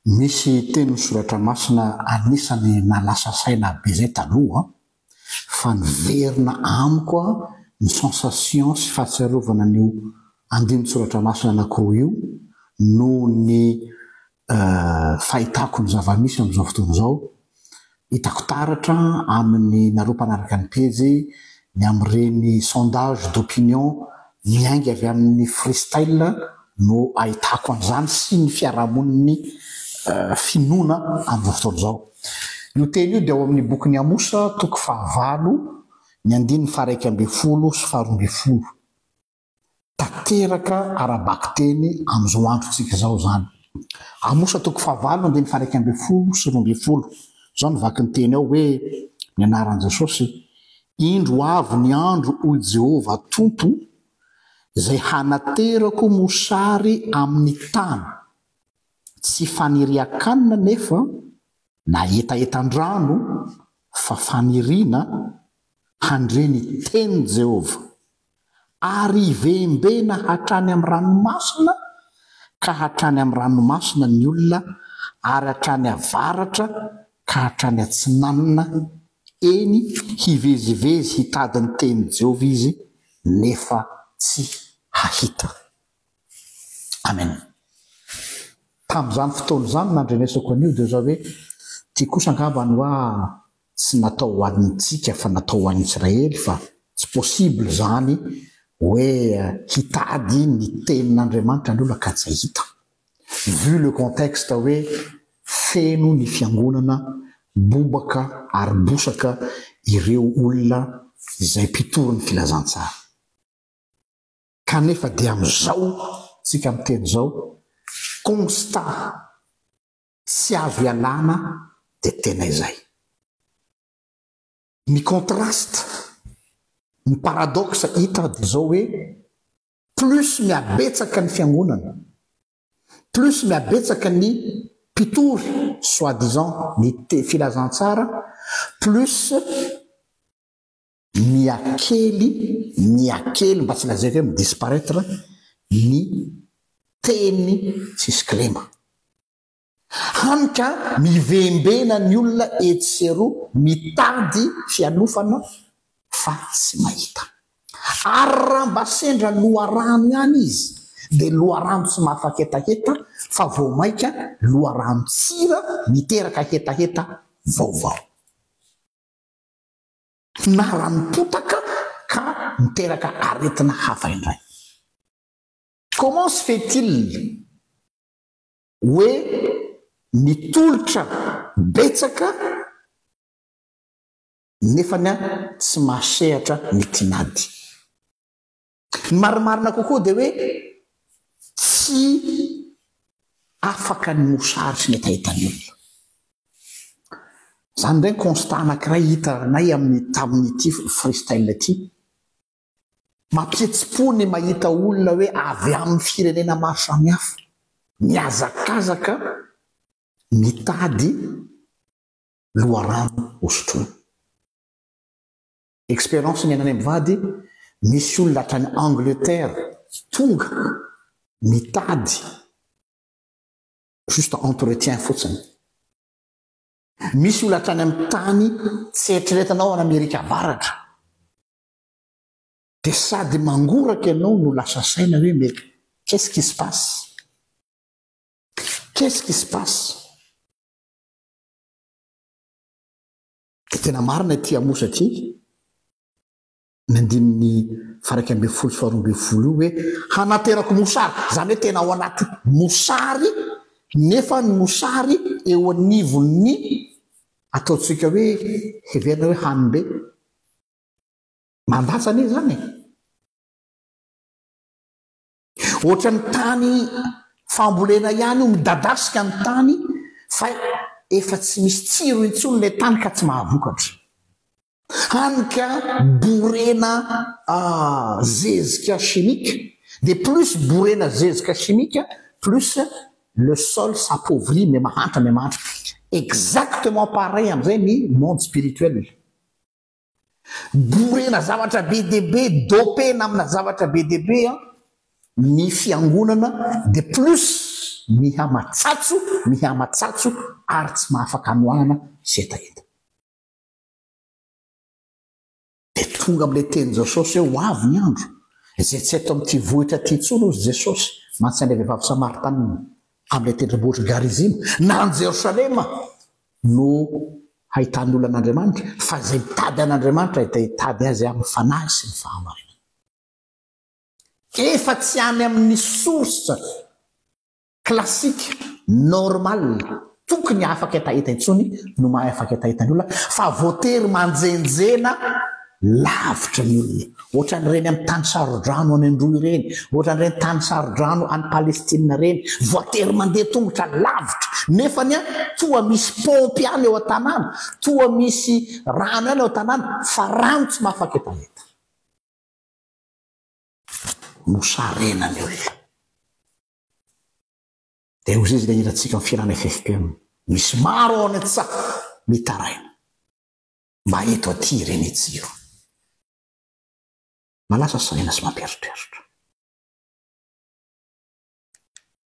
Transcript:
Misy teny soratra masina anisany nalasa saina be zay taloha fa niverina amiko ny sensation sy fahatsiarovana an'io andiny soratra masina anankiroa io no ny fahitako ny zava-misy amin'izao fotoana izao. Hitako taratra amin'ny nareo mpanaraka ny pejy ny amin'ireny sondage d'opinion miainga avy amin'ny freestyle no ahitako an'izany sy ny fiarahamoniny finoana amin'izao fotoana izao. Io teny io dia ao amin'ny bokin'ny Amosa toko 9 ny andiny 112 sy 12. Tanteraka arabaky teny amin'izao androntsika izao zany. Amosa toko 9 andiny 112 sy 12. Zao ny vaky ny teny ao hoe ny anaran'i Jesosy: indro avy ny andro o Jehova Tompo zay hanaterako mosary amin'ny tany, tsy faniriakanina nefa na etaetan-drano fa faniriana handreny teny Jehova, ary ivembena hatrany amin'ny ranomasina ka hatrany amin'ny ranomasina ny olona, ary hatrany avaratra ka hatrany atsinanana, eny hivezivezy hitady ny teny Jehova izy nefa tsy hahita. Amen. Tamin'izany fotoana izany nandrenesako an'io dia zao hoe ty kosa angamba ny hoa tsy natao ho antsika fa natao ho an'i Israely, fa tsy possible zany hoe hitady ny tenin'Andriamanitra ny olona ka tsy hita. Vu le contexte hoe feno ny fiangonana bobaka ary bosaka ireo olona izay mpitory ny filazantsara. Kanefa dia amin'izao tsika miteny zao constat tsy azo ialana dia tena izay. Ny contraste, ny paradoxe hita dia zao hoe plus miabetsaka ny fiangonana, plus miabetsaka ny mpitory soi-disant ny filazantsara, plus miakely mba tsy lazaiko hoe midisparaître ny teny tsisy klema. Hanika mivembena ny olona etsero mitady fialofana fa tsy mahita. Ary raha mba sendra loharano ihany izy dia loharano tsy mahafaketaheta fa vao maika loharano tsira miteraka hetaheta vaovao. Na ranom-potaka ka miteraka aretina hafa indray. Comment se fait-il hoe ny tolotra betsaka nefany tsy mahasehatra ny tinady? Ny marimarina kokoa dia hoe tsy afaka ny mosary sy ny etaetan'ny olona. Zany ndray constat anankiray hitanay tamin'ity freestyle ity. Mampietsi-po ny mahita olona hoe avy amin'ny firenena maro samihafa miazakazaka mitady loharano hosotroana. Expérience ny anany mivady, misy olona hatrany Angleterre tonga mitady juste entretien fotsiny. Misy olona hatrany amin'ny tany tsy eritreretanao an'Amerika avaratra, dia sady mangoraka ianao no lasa saina hoe mais qu'est-ce qui se passe? Qu'est-ce qui se passe? Tena marina ity Amosa ity ny andininy 112 sy 12 io hoe hanaterako mosary, zany hoe tena ao anaty mosary, nefa ny mosary eo anivon'ny ataontsika hoe heverina hoe hanimbe mandatsana izy zany. Ohatra ny tany fambolena ihany io midadasika ny tany fa efa tsy misy tsiro intsony ilay tany ka tsy mahavokatra. Hanika borena zezika chimique, de plus borena zezika chimique, plus le sol s'appauvrit, mais mahantra. Exactement pareil am'izay ny monde spirituel. Borena zavatra be deaibe, dopena amina zavatra be deaibe ny fiangonana, de plus mihamatsatso ary tsy mahafaka anoana sy etaeta de tonga am'le teny Jesosy hoe ho avy ny andro zay tsy eto am'ty vohitra ty tsolo ozy Jesosy mantsy le vehivavy Samaritany am'le tendrombohitra Garizim na an Jerosalema no hahitany olona an'Andriamanitra fa zay mitady an'Andriamanitra hitady azy amin'ny fanahy sy ny fahamarinana efa tsy any amin'ny source klasika normal tokony afaka etaeta intsony no mahay afaka etaeta ny olona fa voatery manjenjena lavitra ny olona ohatran'ireny amin'ny tany sarodrano any Androy ireny ohatran'ireny tany sarodrano any Palestina reny voatery mandeha tongotra lavitra nefany a toa misy pompy any eo an-tanàna toa misy rano any eo an-tanàna fa rano tsy mahafaka etaeta mosarena ny olona de ozy izy le hiratsika amin'ny firana FFPM misy maro ao an-tsaha mitaraina mba eto aty ireny ijiro malasa saina sy mampieritreritra